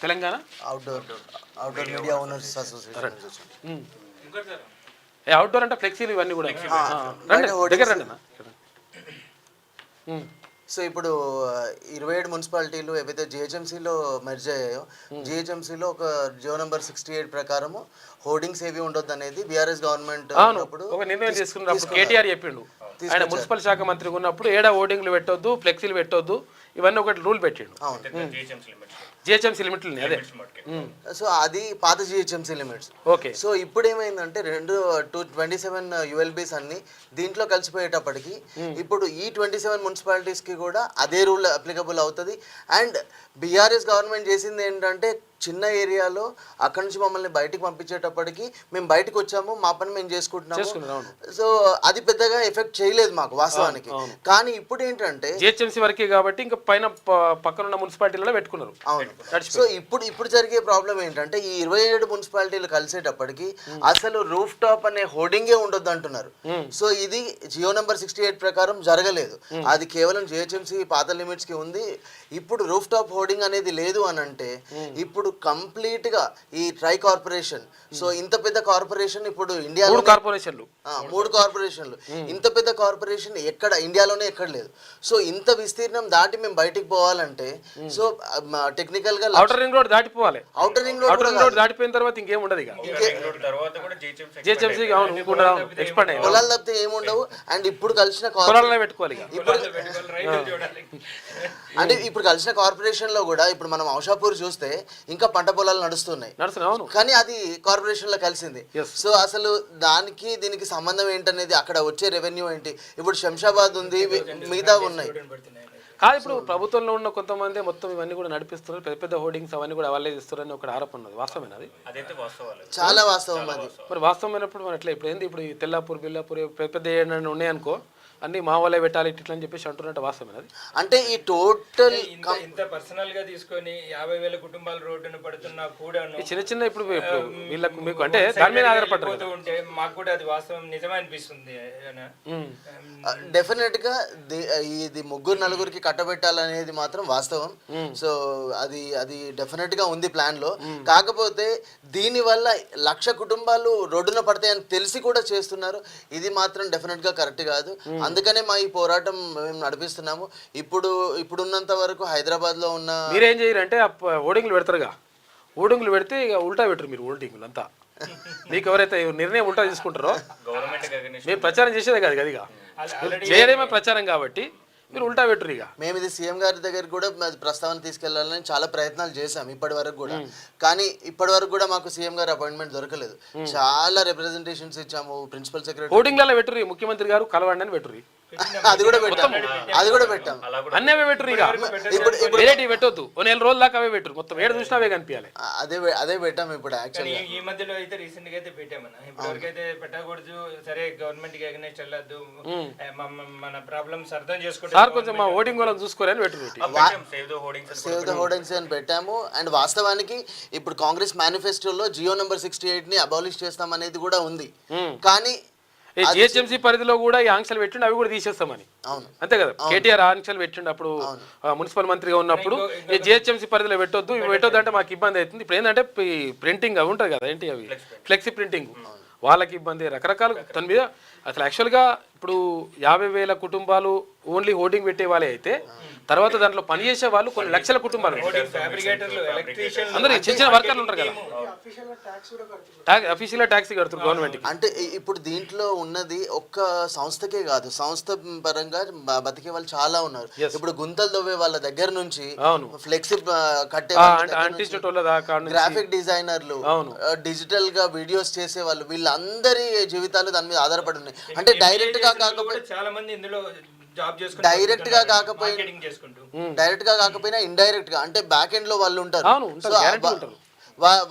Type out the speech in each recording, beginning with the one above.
Telangana outdoor media owners association. Outdoor అంటే ఫ్లెక్సీలు ఇవన్నీ కూడా దగ్గర రండి అన్న. సో ఇప్పుడు 27 మున్సిపాలిటీలు ఏవైతే జిహెచ్ఎంసీలో మెర్జ్ అయ్యాయో, జిహెచ్ఎంసీలో ఒక జియో నెంబర్ 68 ప్రకారము హోర్డింగ్స్ ఏవి ఉండొద్దు అనేది బీఆర్ఎస్ గవర్నమెంట్ ఒక నిర్ణయం తీసుకున్నప్పుడు కేటీఆర్ చెప్పిండు. ఆయన మున్సిపల్ శాఖ మంత్రిగా ఉన్నప్పుడు ఏడా హోర్డింగ్లు పెట్టొద్దు, ఫ్లెక్సీలు పెట్టొద్దు, ఇవన్నీ ఒకటి రూల్ పెట్టిండు. జిహెచ్ఎంసీ లిమిట్లు అదే. సో అది పాత జిహెచ్ఎంసీ లిమిట్స్. ఓకే. సో ఇప్పుడు ఏమైందంటే 27 యుఎల్బీస్ అన్ని దీంట్లో కలిసిపోయేటప్పటికి ఇప్పుడు ఈ 27 మున్సిపాలిటీస్కి కూడా అదే రూల్ అప్లికబుల్ అవుతుంది. అండ్ బీఆర్ఎస్ గవర్నమెంట్ చేసింది ఏంటంటే చిన్న ఏరియాలో అక్కడి నుంచి మమ్మల్ని బయటికి పంపించేటప్పటికి మేము బయటకు వచ్చాము, మా పని మేము చేసుకుంటున్నాము. సో అది పెద్దగా ఎఫెక్ట్ చేయలేదు మాకు వాస్తవానికి. కానీ ఇప్పుడు ఏంటంటే జిహెచ్ఎంసీ వరకే కాబట్టి ఇంకా పైన పక్కనున్న మున్సిపాలిటీలలో పెట్టుకున్నారు. అవును. సో ఇప్పుడు జరిగే ప్రాబ్లం ఏంటంటే ఈ 27 మున్సిపాలిటీలు కలిసేటప్పటికి అసలు రూఫ్ టాప్ అనే హోర్డింగే ఉండొద్దు అంటున్నారు. సో ఇది జియో నెంబర్ 68 ప్రకారం జరగలేదు. అది కేవలం జిహెచ్ఎంసీ పాత లిమిట్స్ కి ఉంది. ఇప్పుడు రూఫ్ టాప్ హోర్డింగ్ అనేది లేదు అని అంటే ఇప్పుడు కంప్లీట్ గా ఈ ట్రై కార్పొరేషన్, సో ఇంత పెద్ద కార్పొరేషన్ ఇప్పుడు ఇండియాలో 3 కార్పొరేషన్లు ఇంత పెద్ద కార్పొరేషన్ ఎక్కడ ఇండియాలోనే ఎక్కడ లేదు. సో ఇంత విస్తీర్ణం దాటి మేము బయటికి పోవాలంటే సో టెక్నికల్ గా ఔటర్ రింగ్ రోడ్ దాటిపోవాలి. ఔటర్ రింగ్ రోడ్ దాటిపోయిన తర్వాత ఇంకేం ఉండదు. పొలాలు తప్పితే ఏముండవు. అండ్ ఇప్పుడు కలిసిన పెట్టుకోవాలి. అంటే ఇప్పుడు కలిసిన కార్పొరేషన్ లో కూడా ఇప్పుడు మనం ఔషాపూర్ చూస్తే ఇంకా పంట పొలాలు నడుస్తున్నాయి, కానీ అది కార్పొరేషన్ లో కలిసింది. సో అసలు దానికి దీనికి సంబంధం ఏంటనేది, అక్కడ వచ్చే రెవెన్యూ ఏంటి, ఇప్పుడు శంషాబాద్ ఉంది, మిగతా ఉన్నాయి కాదు. ఇప్పుడు ప్రభుత్వంలో ఉన్న కొంతమంది మొత్తం ఇవన్నీ కూడా నడిపిస్తున్నారు, పెద్ద పెద్ద హోర్డింగ్స్ అవన్నీ కూడా వాళ్ళే ఇస్తున్నారని ఒక ఆరోపణ ఉన్నది. వాస్తవమైన అది? చాలా వాస్తవం అది. మరి వాస్తవమైనప్పుడు మరి అట్లా ఇప్పుడు ఏంది, ఇప్పుడు ఈ తెల్లాపూర్ బిల్లాపూర్ పెద్ద పెద్ద ఏమైనా ఉన్నాయనుకో అన్ని మా వాళ్ళే పెట్టాలి ఇట్లా అని చెప్పేసి అంటున్నట్టు వాస్తవమైనది. అంటే ఈ టోటల్ ఇంత పర్సనల్ గా తీసుకొని 50,000 కుటుంబాలు రోడ్డును పడుతున్నా కూడా చిన్న చిన్న ఇప్పుడు వీళ్ళకు మీకు అంటే దాని మీద ఆధారపడుతూ ఉంటే మాకు కూడా అది వాస్తవం నిజమే అనిపిస్తుంది. డెఫినెట్ గా ఇది 3-4కి కట్టబెట్టాలనేది మాత్రం వాస్తవం. సో అది డెఫినెట్ గా ఉంది ప్లాన్ లో. కాకపోతే దీని వల్ల 1,00,000 కుటుంబాలు రోడ్డున పడతాయని తెలిసి కూడా చేస్తున్నారు. ఇది మాత్రం డెఫినెట్ గా కరెక్ట్ కాదు. అందుకనే మా ఈ పోరాటం మేము నడిపిస్తున్నాము. ఇప్పుడున్నంత వరకు హైదరాబాద్ లో ఉన్న మీరేం చేయరంటే ఓడింగ్లు పెడతారుగా, ఓడింగ్లు పెడితే ఇక ఉల్టా పెట్టరు మీరు. ఓడింగ్లు అంతా మీకు ఎవరైతే నిర్ణయం ఉల్టా తీసుకుంటారో మీరు ప్రచారం చేసేదే కాదు కదా, చేయడమే ప్రచారం కాబట్టి మీరు ఉల్టా పెట్టరు. ఇక మేము ఇది సీఎం గారి దగ్గర కూడా ప్రస్తావన తీసుకెళ్లాలని చాలా ప్రయత్నాలు చేశాం ఇప్పటి వరకు కూడా. కానీ ఇప్పటి వరకు కూడా మాకు సీఎం గారి అపాయింట్మెంట్ దొరకలేదు. చాలా రిప్రజెంటేషన్స్ ఇచ్చాము. ప్రిన్సిపల్ సెక్రటరీ ఓటింగ్లలో పెట్టుర్రి, ముఖ్యమంత్రి గారు కలవండి అని పెట్టుర్రి. అది కూడా పెట్టాం. అన్నీ అవే పెట్టుర్రు. ఇక పెట్టొద్దు, 1 నెల రోజుల దాకా అవే పెట్టరు. మొత్తం ఏడు చూసినా అవే కనిపించాలి. అదే పెట్టాం. ఇప్పుడు యాక్చువల్లీ ఈ మధ్యలో అయితే రీసెంట్ గా అయితే పెట్టామన్నా. ఇప్పటివరకైతే పెట్టకూడదు, సరే గవర్నమెంట్ కి అగైనెస్ట్ వెళ్ళొద్దు, మన ప్రాబ్లమ్స్ అర్థం చేసుకుంటే సార్ కొంచెం మా ఓటింగ్ వాళ్ళని చూసుకోరని పెట్టరు. సేవ్ ద హోర్డింగ్స్ అని పెట్టాము. అండ్ వాస్తవానికి ఇప్పుడు కాంగ్రెస్ మేనిఫెస్టోలో జియో నెంబర్ 68 ని అబాలిష్ చేస్తాం అనేది కూడా ఉంది. కానీ జిహెచ్ఎంసీ పరిధిలో కూడా ఈ ఆంక్షలు పెట్టిండు, అవి కూడా తీసేస్తామని. అంతే కదా, కేటీఆర్ ఆంక్షలు పెట్టిండు అప్పుడు మున్సిపల్ మంత్రిగా ఉన్నప్పుడు. ఈ జిహెచ్ఎంసీ పరిధిలో పెట్టొద్దు, ఇవి పెట్టొద్దు అంటే మాకు ఇబ్బంది అవుతుంది. ఇప్పుడు ఏంటంటే ప్రింటింగ్ అవి ఉంటుంది కదా, ఏంటి అవి ఫ్లెక్సీ ప్రింటింగ్, వాళ్ళకి ఇబ్బంది రకరకాల దాని మీద. అసలు యాక్చువల్గా ఇప్పుడు 50,000 కుటుంబాలు ఓన్లీ హోర్డింగ్ పెట్టే వాళ్ళే అయితే, తర్వాత దాంట్లో పనిచేసే వాళ్ళు కొన్ని లక్షల కుటుంబాలు, అందరూ చిన్న చిన్న వర్కర్లు ఉంటారు కదా, అఫీషియల్ ట్యాక్స్ కడుతున్నారు గవర్నమెంట్. అంటే ఇప్పుడు దీంట్లో ఉన్నది ఒక్క సంస్థకే కాదు, సంస్థ పరంగా బతికే వాళ్ళు చాలా ఉన్నారు. ఇప్పుడు గుంతలు దవ్వే వాళ్ళ దగ్గర నుంచి ఫ్లెక్సీ కట్టే గ్రాఫిక్ డిజైనర్లు, డిజిటల్ గా వీడియోస్ చేసే వాళ్ళు, వీళ్ళందరి జీవితాలు దాని మీద ఆధారపడి ఉన్నాయి. అంటే డైరెక్ట్ గా కాకపోతే చాలా మంది ఇందులో డైరెక్ట్ గా కాకపోయినా ఇండైరెక్ట్ గా, అంటే బ్యాక్ ఎండ్ లో వాళ్ళు ఉంటారు.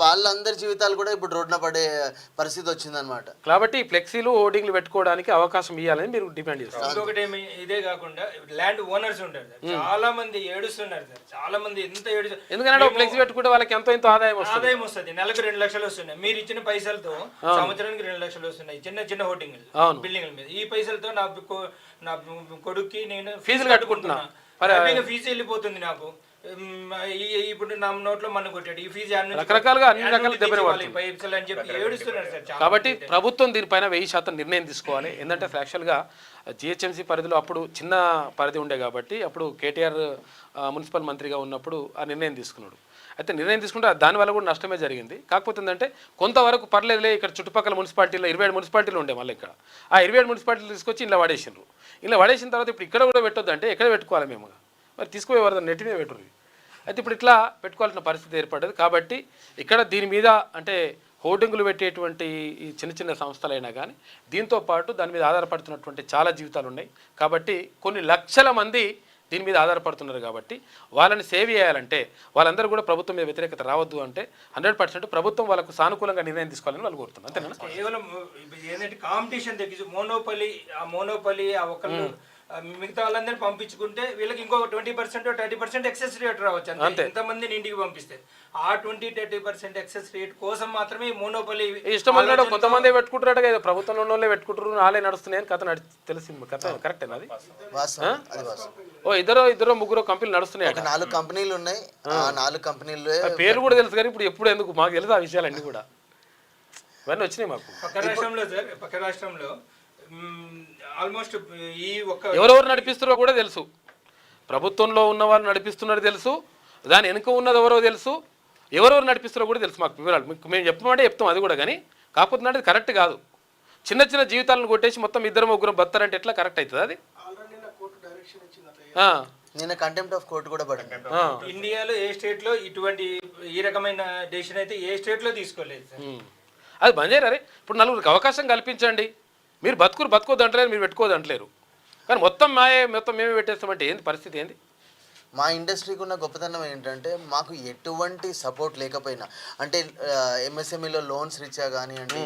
వాళ్ళందరి జీవితాలు కూడా ఇప్పుడు రోడ్డున పడే పరిస్థితి వచ్చిందనమాట. కాబట్టి ఫ్లెక్సీలు హోర్డింగ్లు పెట్టుకోవడానికి అవకాశం ఇవ్వాలని మీరు డిమాండ్ చేస్తారు. ఇంకొకటి ఇదే కాకుండా ల్యాండ్ ఓనర్స్ ఉంటారు సార్, చాలా మంది ఏడుస్తున్నారు సార్. చాలా మంది ఎంత ఎందుకంటే ఫ్లెక్సీ పెట్టుకుంటే వాళ్ళకి ఎంతో ఆదాయం వస్తుంది. నెలకు 2 లక్షలు వస్తున్నాయి. మీరు ఇచ్చిన పైసలతో సంవత్సరానికి 2 లక్షలు వస్తున్నాయి చిన్న చిన్న హోర్డింగ్ బిల్డింగ్ల మీద. ఈ పైసలతో నా కొడుక్కి నేను ఫీజులు కట్టుకుంటున్నా, ఫీజు వెళ్ళిపోతుంది నాకు. ఇప్పుడు నా నోట్లో మన కొట్టాడు ఈ ఫీజు రకరకాలుగా అన్ని రకాల దెబ్బలు పడుతుంది. పైసలు అని చెప్పి ఏడుస్తున్నారు సార్ చాలా కాబట్టి ప్రభుత్వం దీనిపైన 1000% నిర్ణయం తీసుకోవాలి. ఏంటంటే యాక్చువల్గా జిహెచ్ఎంసీ పరిధిలో అప్పుడు చిన్న పరిధి ఉండే కాబట్టి అప్పుడు కేటీఆర్ మున్సిపల్ మంత్రిగా ఉన్నప్పుడు ఆ నిర్ణయం తీసుకున్నాడు. అయితే నిర్ణయం తీసుకుంటే దానివల్ల కూడా నష్టమే జరిగింది. కాకపోతే ఏంటంటే కొంతవరకు పర్లేదులే, ఇక్కడ చుట్టుపక్కల మున్సిపాలిటీలో 27 మున్సిపాలిటీలు ఉండే మళ్ళీ ఇక్కడ ఆ 27 మున్సిపాలిటీలు తీసుకొచ్చి ఇలా వాడేసినారు. ఇలా వాడేసిన తర్వాత ఇప్పుడు ఇక్కడ కూడా పెట్టొద్దు అంటే ఎక్కడ పెట్టుకోవాలి మేము? మరి తీసుకుపోయే వరద నెట్ మీద పెట్టుర్రు. అయితే ఇప్పుడు ఇట్లా పెట్టుకోవాల్సిన పరిస్థితి ఏర్పడ్డది. కాబట్టి ఇక్కడ దీని మీద అంటే హోర్డింగులు పెట్టేటువంటి ఈ చిన్న చిన్న సంస్థలైనా కానీ దీంతో పాటు దాని మీద ఆధారపడుతున్నటువంటి చాలా జీవితాలు ఉన్నాయి. కాబట్టి కొన్ని లక్షల మంది దీని మీద ఆధారపడుతున్నారు. కాబట్టి వాళ్ళని సేవ్ చేయాలంటే వాళ్ళందరూ కూడా ప్రభుత్వం మీద వ్యతిరేకత రావద్దు అంటే 100% ప్రభుత్వం వాళ్ళకు సానుకూలంగా నిర్ణయం తీసుకోవాలని వాళ్ళు కోరుతున్నారు. అంతేనా? కేవలం ఏంటంటే కాంపిటీషన్ తగ్గించి మోనోపలి ఆ ఒకళ్ళు మిగతా వాళ్ళందరినీ పంపించుకుంటే వీళ్ళకి ఇంకో 20% 30% ఎక్సెస్ రేట్ రావచ్చు. అంతే ఎంతమందిని ఇంటికి పంపిస్తే ఆ 20-30% ఎక్సెస్ రేట్ కోసం మాత్రమే మోనోపలి ఇష్టం అన్నాడు. కొంతమంది పెట్టుకుంటారట కదా, ప్రభుత్వంలో ఉన్న వాళ్ళే పెట్టుకుంటారు, నాలే నడుస్తున్నాయని కథ తెలిసింది. కథ కరెక్టేనా అది? ఓ ఇద్దరు ముగ్గురు కంపెనీలు నడుస్తున్నాయి. 4 కంపెనీలు ఉన్నాయి. ఆ 4 కంపెనీలు పేరు కూడా తెలుసు కానీ ఇప్పుడు ఎప్పుడు ఎందుకు మాకు తెలుసు ఆ విషయాలన్నీ కూడా ఇవన్నీ వచ్చినాయి మాకు. పక్క రాష్ట్రంలో ఆల్మోస్ట్ ఈ ఒక్క ఎవరెవరు నడిపిస్తున్నారో కూడా తెలుసు. ప్రభుత్వంలో ఉన్న వాళ్ళు నడిపిస్తున్నది తెలుసు, దాని వెనుక ఉన్నది ఎవరో తెలుసు, ఎవరెవరు నడిపిస్తారో కూడా తెలుసు మాకు వివరాలు. మేము చెప్పమంటే చెప్తాం అది కూడా. కానీ కాకపోతే అది కరెక్ట్ కాదు. చిన్న చిన్న జీవితాలను కొట్టేసి మొత్తం 2-3 బతారంటే ఎట్లా కరెక్ట్ అవుతుంది? అది నిన్న కంటెంప్ట్ ఆఫ్ కోర్టు కూడా పడింది. ఇండియాలో ఏ స్టేట్ లో ఇటువంటి ఈ రకమైన డెసిషన్ అయితే ఏ స్టేట్ లో తీసుకోలేదు సార్. అది బంద్ చేయరు. ఇప్పుడు నలుగురికి అవకాశం కల్పించండి. మీరు బతుకోదు అంటలేరు, మీరు పెట్టుకోదు అంటలేరు. కానీ మొత్తం మేమే పెట్టేస్తామంటే ఏంది పరిస్థితి? ఏంది? మా ఇండస్ట్రీకి ఉన్న గొప్పతనం ఏంటంటే మాకు ఎటువంటి సపోర్ట్ లేకపోయినా అంటే ఎంఎస్ఎంఈలో లోన్స్ రీచా కానివ్వండి,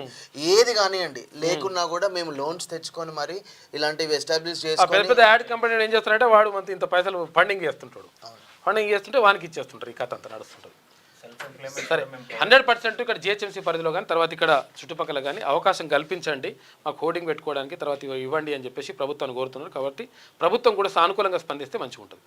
ఏది కానివ్వండి లేకున్నా కూడా మేము లోన్స్ తెచ్చుకొని మరి ఇలాంటివి ఎస్టాబ్లిష్ చేసుకొని పెద్ద యాడ్ కంపెనీ ఏం చేస్తారంటే వాడు మనకి ఇంత పైసలు ఫండింగ్ చేస్తుంటాడు. ఫండింగ్ చేస్తుంటే వానికి ఇచ్చేస్తుంటారు. ఈ కథ అంతా నడుస్తుంటుంది. సరే 100% ఇక్కడ జిహెచ్ఎంసీ పరిధిలో కానీ తర్వాత ఇక్కడ చుట్టుపక్కల కానీ అవకాశం కల్పించండి, మాకు హోర్డింగ్ పెట్టుకోవడానికి తర్వాత ఇవ్వండి అని చెప్పేసి ప్రభుత్వాన్ని కోరుతున్నారు. కాబట్టి ప్రభుత్వం కూడా సానుకూలంగా స్పందిస్తే మంచిగా ఉంటుంది.